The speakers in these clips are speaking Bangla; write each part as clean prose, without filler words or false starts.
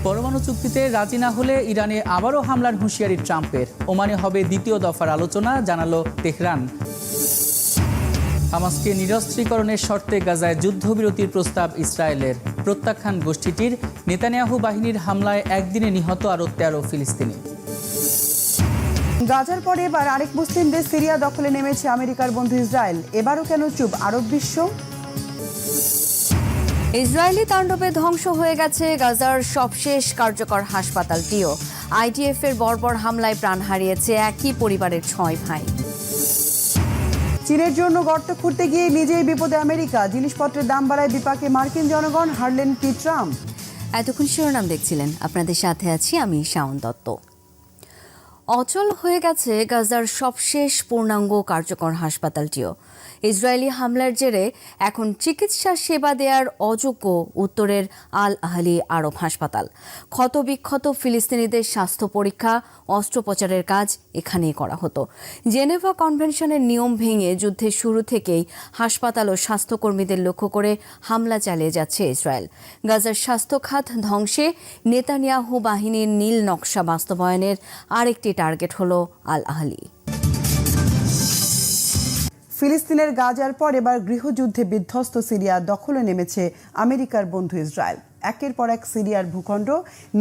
পরমাণু চুক্তিতে রাজি না হলে ইরানে আবারও হামলার হুঁশিয়ারি ট্রাম্পের। ওমানে হবে দ্বিতীয় দফার আলোচনা, জানালো তেহরান। হামাসকে নিরস্ত্রীকরণের শর্তে গাজায় যুদ্ধবিরতির প্রস্তাব ইসরায়েলের। প্রত্যাখ্যান গোষ্ঠীটির। নেতানিয়াহু বাহিনীর হামলায় একদিনে নিহত আরও ১৩ ফিলিস্তিনি। গাজার পরে এবার আরেক মুসলিম দেশ সিরিয়া দখলে নেমেছে আমেরিকার বন্ধু ইসরায়েল। এবারও কেন চুপ আরব বিশ্ব? ইসরায়েলি তাণ্ডবে ধ্বংস হয়ে গেছে গাজার সবশেষ কার্যকর হাসপাতালটিও। আইডিএফ এর বর্বর হামলায় প্রাণ হারিয়েছে একই পরিবারের ৬ ভাই। চীনের জন্য গর্ত খুঁড়তে গিয়ে নিজেই বিপদে আমেরিকা। জিনিসপত্রের দাম বাড়ায় বিপাকে মার্কিন জনগণ, হারলেন কি ট্রাম্প? এতক্ষণ শিরোনাম দেখছিলেন, আপনাদের সাথে আছি আমি শাওন দত্ত। অচল হয়ে গেছে গাজার সবশেষ পূর্ণাঙ্গ কার্যকর হাসপাতালটিও। ইসরায়েলি হামলার জেরে এখন চিকিৎসা সেবা দেওয়ার অযোগ্য উত্তরের আল আহলি আরব হাসপাতাল। ক্ষতবিক্ষত ফিলিস্তিনিদের স্বাস্থ্য পরীক্ষা, অস্ত্রোপচারের কাজ এখানেই করা হতো। জেনেভা কনভেনশনের নিয়ম ভেঙে যুদ্ধের শুরু থেকেই হাসপাতাল ও স্বাস্থ্যকর্মীদের লক্ষ্য করে হামলা চালিয়ে যাচ্ছে ইসরায়েল। গাজার স্বাস্থ্য খাত ধ্বংসে নেতানিয়াহু বাহিনীর নীল নকশা বাস্তবায়নের আরেকটি টার্গেট হলো আল আহলি। ফিলিস্তিনের গাজার পর এবার গৃহযুদ্ধে বিধ্বস্ত সিরিয়া দখলে নেমেছে আমেরিকার বন্ধু ইসরায়েল। একের পর এক সিরিয়ার ভূখণ্ড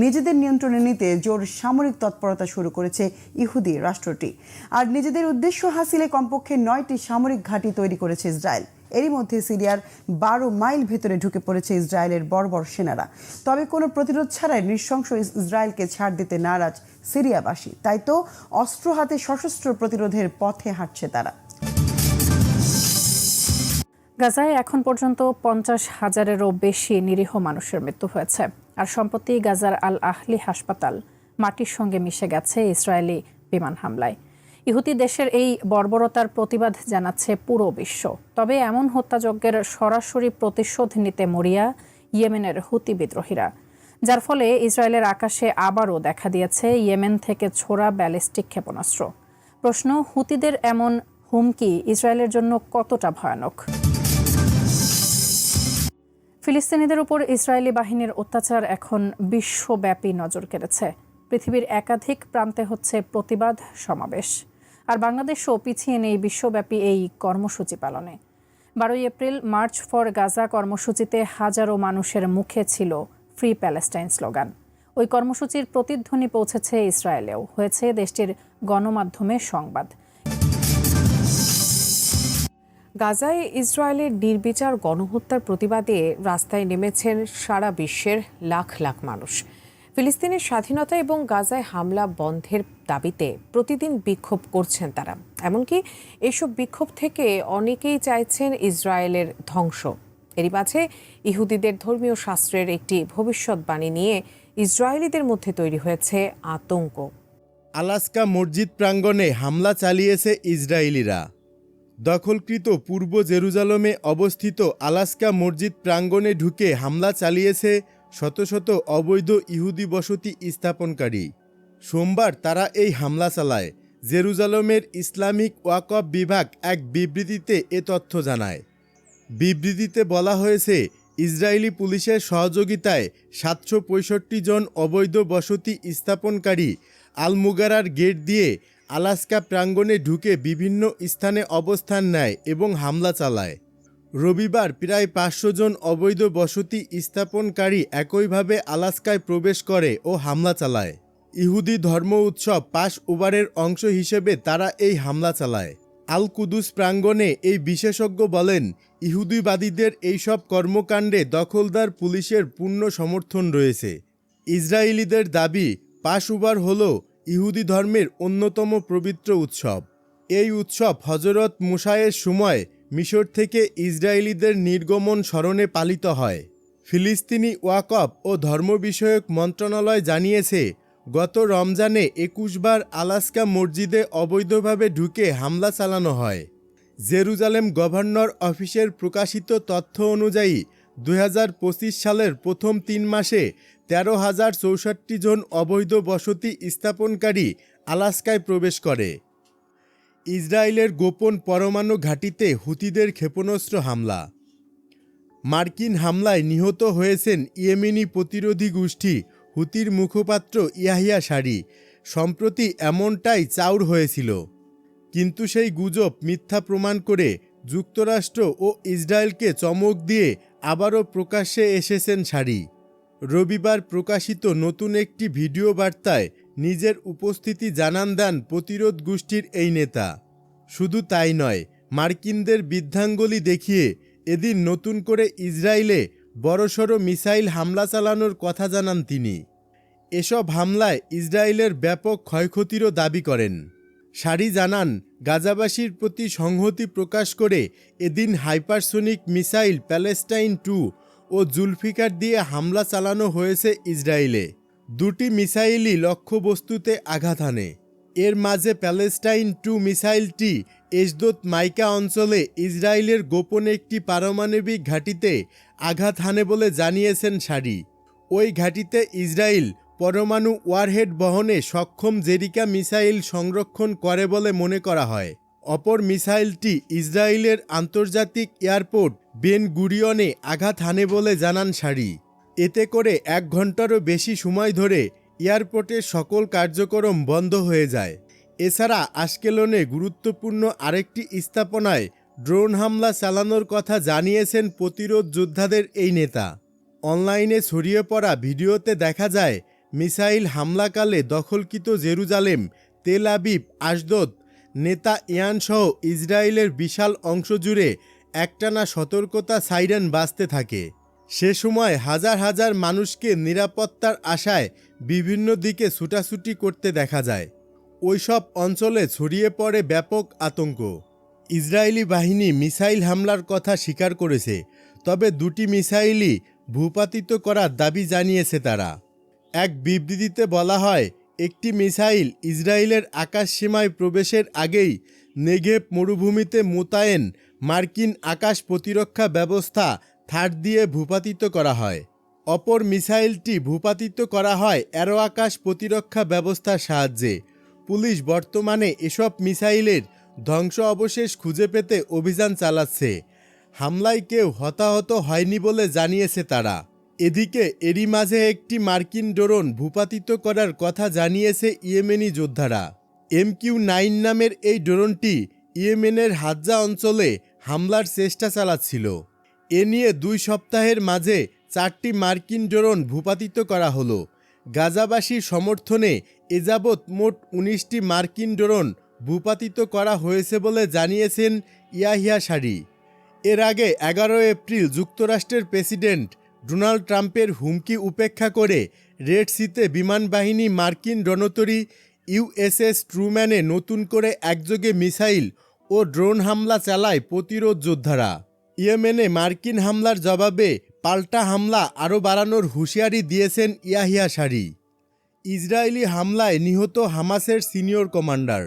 নিজেদের নিয়ন্ত্রণে নিতে জোর সামরিক তৎপরতা শুরু করেছে ইহুদি রাষ্ট্রটি। আর নিজেদের উদ্দেশ্য হাসিলে কমপক্ষে 9টি সামরিক ঘাঁটি তৈরি করেছে ইসরায়েল। এরই মধ্যে সিরিয়ার 12 মাইল ভেতরে ঢুকে পড়েছে ইসরায়েলের বর্বর সেনারা। তবে কোনো প্রতিরোধ ছাড়াই নৃশংস ইসরায়েলকে ছাড় দিতে নারাজ সিরিয়াবাসী। তাই তো অস্ত্র হাতে সশস্ত্র প্রতিরোধের পথে হাঁটছে তারা। গাজায় এখন পর্যন্ত 50,000-এরও বেশি নিরীহ মানুষের মৃত্যু হয়েছে। আর সম্প্রতি গাজার আল আহলি হাসপাতাল মাটির সঙ্গে মিশে গেছে ইসরায়েলি বিমান হামলায়। ইহুদি দেশের এই বর্বরতার প্রতিবাদ জানাচ্ছে পুরো বিশ্ব। তবে এমন হত্যাযজ্ঞের সরাসরি প্রতিশোধ নিতে মরিয়া ইয়েমেনের হুতি বিদ্রোহীরা, যার ফলে ইসরায়েলের আকাশে আবারও দেখা দিয়েছে ইয়েমেন থেকে ছোড়া ব্যালিস্টিক ক্ষেপণাস্ত্র। প্রশ্ন, হুতিদের এমন হুমকি ইসরায়েলের জন্য কতটা ভয়ানক? ফিলিস্তিনিদের উপর ইসরায়েলি বাহিনীর অত্যাচার এখন বিশ্বব্যাপী নজর কেড়েছে। পৃথিবীর একাধিক প্রান্তে হচ্ছে প্রতিবাদ সমাবেশ। আর বাংলাদেশও পিছিয়ে নেই বিশ্বব্যাপী এই কর্মসূচি পালনে। 12 এপ্রিল মার্চ ফর গাজা কর্মসূচিতে হাজারো মানুষের মুখে ছিল ফ্রি প্যালেস্টাইন স্লোগান। ওই কর্মসূচির প্রতিধ্বনি পৌঁছেছে ইসরায়েলেও, হয়েছে দেশটির গণমাধ্যমে সংবাদ। গাজায় ইসরায়েলের নির্বিচার গণহত্যার প্রতিবাদে রাস্তায় নেমেছেন সারা বিশ্বের লাখ লাখ মানুষ। ফিলিস্তিনের স্বাধীনতা এবং গাজায় হামলা বন্ধের দাবিতে প্রতিদিন বিক্ষোভ করছেন তারা। এমনকি এসব বিক্ষোভ থেকে অনেকেই চাইছেন ইসরায়েলের ধ্বংস। এরই মাঝে ইহুদিদের ধর্মীয় শাস্ত্রের একটি ভবিষ্যৎবাণী নিয়ে ইসরায়েলিদের মধ্যে তৈরি হয়েছে আতঙ্ক। আলাস্কা মসজিদ প্রাঙ্গণে হামলা চালিয়েছে ইসরায়েলিরা। দখলকৃত পূর্ব জেরুজালেমে অবস্থিত আলাস্কা মসজিদ প্রাঙ্গণে ঢুকে হামলা চালিয়েছে শত শত অবৈধ ইহুদি বসতি স্থাপনকারী। সোমবার তারা এই হামলা চালায়। জেরুজালেমের ইসলামিক ওয়াকফ বিভাগ এক বিবৃতিতে এ তথ্য জানায়। বিবৃতিতে বলা হয়েছে, ইসরায়েলি পুলিশের সহযোগিতায় 765 জন অবৈধ বসতি স্থাপনকারী আল-মুগারার গেট দিয়ে আলাস্কা প্রাঙ্গণে ঢুকে বিভিন্ন স্থানে অবস্থান নেয় এবং হামলা চালায়। রবিবার প্রায় 500 জন অবৈধ বসতি স্থাপনকারী একইভাবে আলাস্কায় প্রবেশ করে ও হামলা চালায়। ইহুদি ধর্ম উৎসব পাস ওভারের অংশ হিসেবে তারা এই হামলা চালায়। আল কুদুস প্রাঙ্গণে এই বিশেষজ্ঞ বলেন, ইহুদিবাদীদের এইসব কর্মকাণ্ডে দখলদার পুলিশের পূর্ণ সমর্থন রয়েছে। ইসরায়েলিদের দাবি, পাস ওভার হল ইহুদি ধর্মের অন্যতম পবিত্র উৎসব। এই উৎসব হজরত মুসায়ের সময় মিশর থেকে ইসরায়েলিদের নির্গমন স্মরণে পালিত হয়। ফিলিস্তিনি ওয়াকফ ও ধর্ম বিষয়ক মন্ত্রণালয় জানিয়েছে, গত রমজানে 21 বার আলাস্কা মসজিদে অবৈধভাবে ঢুকে হামলা চালানো হয়। জেরুজালেম গভর্নর অফিসের প্রকাশিত তথ্য অনুযায়ী 2025 সালের প্রথম 3 মাসে 13,064 জন অবৈধ বসতি স্থাপনকারী আলাস্কায় প্রবেশ করে। ইসরায়েলের গোপন পরমাণু ঘাঁটিতে হুতিদের ক্ষেপণাস্ত্র হামলা। মার্কিন হামলায় নিহত হয়েছেন ইয়েমেনি প্রতিরোধী গোষ্ঠী হুতির মুখপাত্র ইয়াহিয়া সারি। সম্প্রতি এমনটাই চাউর হয়েছিল, কিন্তু সেই গুজব মিথ্যা প্রমাণ করে যুক্তরাষ্ট্র ও ইসরায়েলকে চমক দিয়ে আবারও প্রকাশ্যে এসেছেন সারি। রবিবার প্রকাশিত নতুন একটি ভিডিও বার্তায় নিজের উপস্থিতি জানান দেন প্রতিরোধ গোষ্ঠীর এই নেতা। শুধু তাই নয়, মার্কিনদের বৃদ্ধাঙ্গুলি দেখিয়ে এদিন নতুন করে ইসরায়েলে বড়সড় মিসাইল হামলা চালানোর কথা জানান তিনি। এসব হামলায় ইসরায়েলের ব্যাপক ক্ষয়ক্ষতিরও দাবি করেন। সারি জানান, গাজাবাসীর প্রতি সংহতি প্রকাশ করে এদিন হাইপারসোনিক মিসাইল প্যালেস্টাইন 2 ও জুলফিকার দিয়ে হামলা চালানো হয়েছে ইসরায়েলে। দুটি মিসাইলই লক্ষ্যবস্তুতে আঘাত হানে। এর মাঝে প্যালেস্টাইন 2 মিসাইলটি এশদোত মাইকা অঞ্চলে ইসরায়েলের গোপন একটি পারমাণবিক ঘাঁটিতে আঘাত হানে বলে জানিয়েছেন সারি। ওই ঘাঁটিতে ইসরায়েল পরমাণু ওয়ারহেড বহনে সক্ষম জেরিকা মিসাইল সংরক্ষণ করে বলে মনে করা হয়। অপর মিসাইলটি ইসরায়েলের আন্তর্জাতিক এয়ারপোর্ট বেন গুরিয়নে আঘাত হানে বলে জানান সারি। এতে করে 1 ঘন্টারও বেশি সময় ধরে এয়ারপোর্টের সকল কার্যক্রম বন্ধ হয়ে যায়। এছাড়া আশকেলনে গুরুত্বপূর্ণ আরেকটি স্থাপনায় ড্রোন হামলা চালানোর কথা জানিয়েছেন প্রতিরোধ যোদ্ধাদের এই নেতা। অনলাইনে ছড়িয়ে পড়া ভিডিওতে দেখা যায়, মিসাইল হামলাকালে দখলকৃত জেরুজালেম, তেল আবিব, আশদোদ, নেতা ইয়ানসহ ইসরায়েলের বিশাল অংশ জুড়ে একটানা সতর্কতা সাইরেন বাজতে থাকে। সে সময় হাজার হাজার মানুষকে নিরাপত্তার আশায় বিভিন্ন দিকে ছুটাছুটি করতে দেখা যায়। ওইসব অঞ্চলে ছড়িয়ে পড়ে ব্যাপক আতঙ্ক। ইসরায়েলি বাহিনী মিসাইল হামলার কথা স্বীকার করেছে, তবে দুটি মিসাইলই ভূপাতিত করার দাবি জানিয়েছে তারা। এক বিবৃতিতে বলা হয়, একটি মিসাইল ইসরায়েলের আকাশসীমায় প্রবেশের আগেই নেগেভ মরুভূমিতে মোতায়েন মার্কিন আকাশ প্রতিরক্ষা ব্যবস্থা থার্ড দিয়ে ভূপাতিত করা হয়। অপর মিসাইলটি ভূপাতিত করা হয় অ্যারো আকাশ প্রতিরক্ষা ব্যবস্থার সাহায্যে। পুলিশ বর্তমানে এসব মিসাইলের ধ্বংস অবশেষ খুঁজে পেতে অভিযান চালাচ্ছে। হামলায় কেউ হতাহত হয়নি বলে জানিয়েছে তারা। এদিকে এরই মাঝে একটি মার্কিন ড্রোন ভূপাতিত করার কথা জানিয়েছে ইয়েমেনি যোদ্ধারা। MQ-9 নামের এই ড্রোনটি ইয়েমেনের হাজ্জা অঞ্চলে হামলার চেষ্টা চালাচ্ছিল। এ নিয়ে 2 সপ্তাহের মাঝে 4টি মার্কিন ড্রোন ভূপাতিত করা হলো। গাজাবাসীর সমর্থনে এযাবৎ মোট 19টি মার্কিন ড্রোন ভূপাতিত করা হয়েছে বলে জানিয়েছেন ইয়াহিয়া সারি। এর আগে 11 এপ্রিল যুক্তরাষ্ট্রের প্রেসিডেন্ট ডোনাল্ড ট্রাম্পের হুমকি উপেক্ষা করে রেড সিতে বিমানবাহিনী মার্কিন রণতরী USS ট্রুম্যানে নতুন করে একযোগে মিসাইল ও ড্রোন হামলা চালায় প্রতিরোধ যোদ্ধারা। ইয়েমেনে মার্কিন হামলার জবাবে পাল্টা হামলা আরও বাড়ানোর হুঁশিয়ারি দিয়েছেন ইয়াহিয়া সারি। ইসরায়েলি হামলায় নিহত হামাসের সিনিয়র কমান্ডার।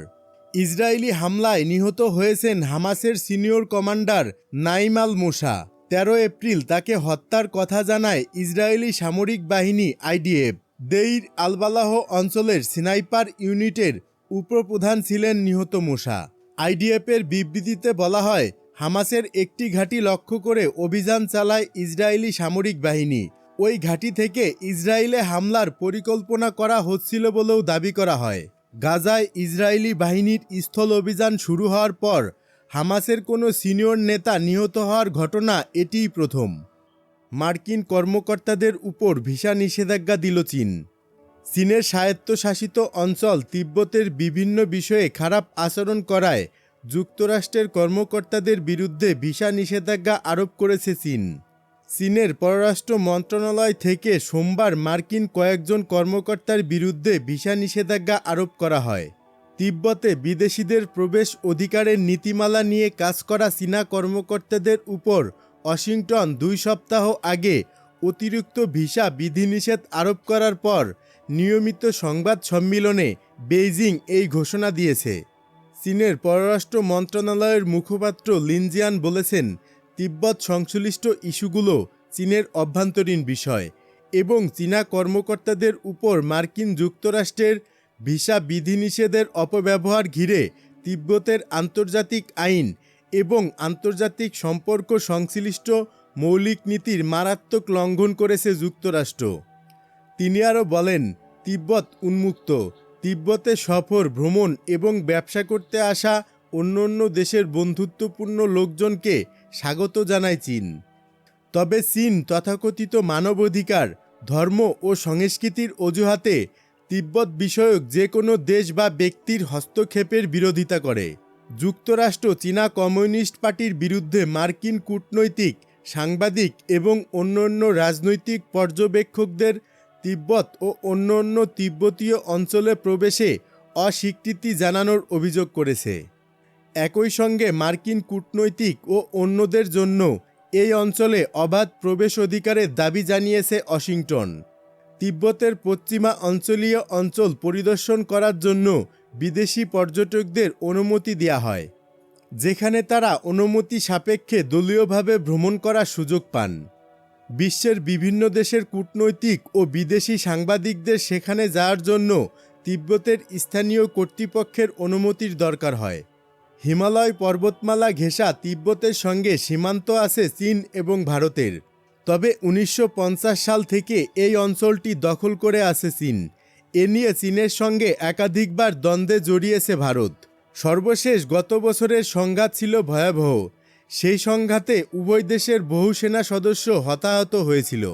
ইসরায়েলি হামলায় নিহত হয়েছেন হামাসের সিনিয়র কমান্ডার নাইম আল মোসা। 13 এপ্রিল তাকে হত্যার কথা জানায় ইসরায়েলি সামরিক বাহিনী IDF। দেইর আলবালাহ অঞ্চলের স্নাইপার ইউনিটের উপপ্রধান ছিলেন নিহত মোসা। IDF-এর বিবৃতিতে বলা হয়, হামাসের একটি ঘাঁটি লক্ষ্য করে অভিযান চালায় ইসরায়েলি সামরিক বাহিনী। ওই ঘাঁটি থেকে ইসরায়েলে হামলার পরিকল্পনা করা হচ্ছিল বলেও দাবি করা হয়। গাজায় ইসরায়েলি বাহিনীর স্থল অভিযান শুরু হওয়ার পর হামাসের কোনো সিনিয়র নেতা নিহত হওয়ার ঘটনা এটিই প্রথম। মার্কিন কর্মকর্তাদের উপর ভিসা নিষেধাজ্ঞা দিল চীন। চীনের স্বায়ত্তশাসিত অঞ্চল তিব্বতের বিভিন্ন বিষয়ে খারাপ আচরণ করায় যুক্তরাষ্ট্রের কর্মকর্তাদের বিরুদ্ধে ভিসা নিষেধাজ্ঞা আরোপ করেছে চীন। চীনের পররাষ্ট্র মন্ত্রণালয় থেকে সোমবার মার্কিন কয়েকজন কর্মকর্তার বিরুদ্ধে ভিসা নিষেধাজ্ঞা আরোপ করা হয়। তিব্বতে বিদেশিদের প্রবেশ অধিকারের নীতিমালা নিয়ে কাজ করা চীনা কর্মকর্তাদের উপর ওয়াশিংটন 2 সপ্তাহ আগে অতিরিক্ত ভিসা বিধিনিষেধ আরোপ করার পর নিয়মিত সংবাদ সম্মেলনে বেইজিং এই ঘোষণা দিয়েছে। চীনের পররাষ্ট্র মন্ত্রণালয়ের মুখপাত্র লিনজিয়ান বলেছেন, তিব্বত সংশ্লিষ্ট ইস্যুগুলো চীনের অভ্যন্তরীণ বিষয় এবং চীনা কর্মকর্তাদের উপর মার্কিন যুক্তরাষ্ট্রের ভিসা বিধিনিষেধের অপব্যবহার ঘিরে তিব্বতের আন্তর্জাতিক আইন এবং আন্তর্জাতিক সম্পর্ক সংশ্লিষ্ট মৌলিক নীতির মারাত্মক লঙ্ঘন করেছে যুক্তরাষ্ট্র। তিনি আরও বলেন, তিব্বত উন্মুক্ত, তিব্বতে সফর, ভ্রমণ এবং ব্যবসা করতে আসা অন্য দেশের বন্ধুত্বপূর্ণ লোকজনকে স্বাগত জানায় চীন। তবে চীন তথাকথিত মানবাধিকার, ধর্ম ও সংস্কৃতির অজুহাতে তিব্বত বিষয়ক যে কোনো দেশ বা ব্যক্তির হস্তক্ষেপের বিরোধিতা করে। যুক্তরাষ্ট্র চীনা কমিউনিস্ট পার্টির বিরুদ্ধে মার্কিন কূটনৈতিক, সাংবাদিক এবং অন্যান্য রাজনৈতিক পর্যবেক্ষকদের তিব্বত ও অন্যান্য তিব্বতীয় অঞ্চলে প্রবেশে অস্বীকৃতি জানানোর অভিযোগ করেছে। একই সঙ্গে মার্কিন কূটনৈতিক ও অন্যদের জন্য এই অঞ্চলে অবাধ প্রবেশ অধিকারের দাবি জানিয়েছে ওয়াশিংটন। তিব্বতের পশ্চিমা অঞ্চলীয় অঞ্চল পরিদর্শন করার জন্য বিদেশি পর্যটকদের অনুমতি দেওয়া হয়, যেখানে তারা অনুমতি সাপেক্ষে দলীয়ভাবে ভ্রমণ করার সুযোগ পান। বিশ্বের বিভিন্ন দেশের কূটনৈতিক ও বিদেশি সাংবাদিকদের সেখানে যাওয়ার জন্য তিব্বতের স্থানীয় কর্তৃপক্ষের অনুমতির দরকার হয়। হিমালয় পর্বতমালা ঘেঁষা তিব্বতের সঙ্গে সীমান্ত আছে চীন এবং ভারতের। তবে 1950 সাল থেকে এই অঞ্চলটি দখল করে আছে চীন। এ নিয়ে চীনের সঙ্গে একাধিকবার দ্বন্দ্বে জড়িয়েছে ভারত। সর্বশেষ গত বছরের সংঘাত ছিল ভয়াবহ। সেই সংঘাতে উভয় দেশের বহু সেনা সদস্য হতাহত হয়েছিল।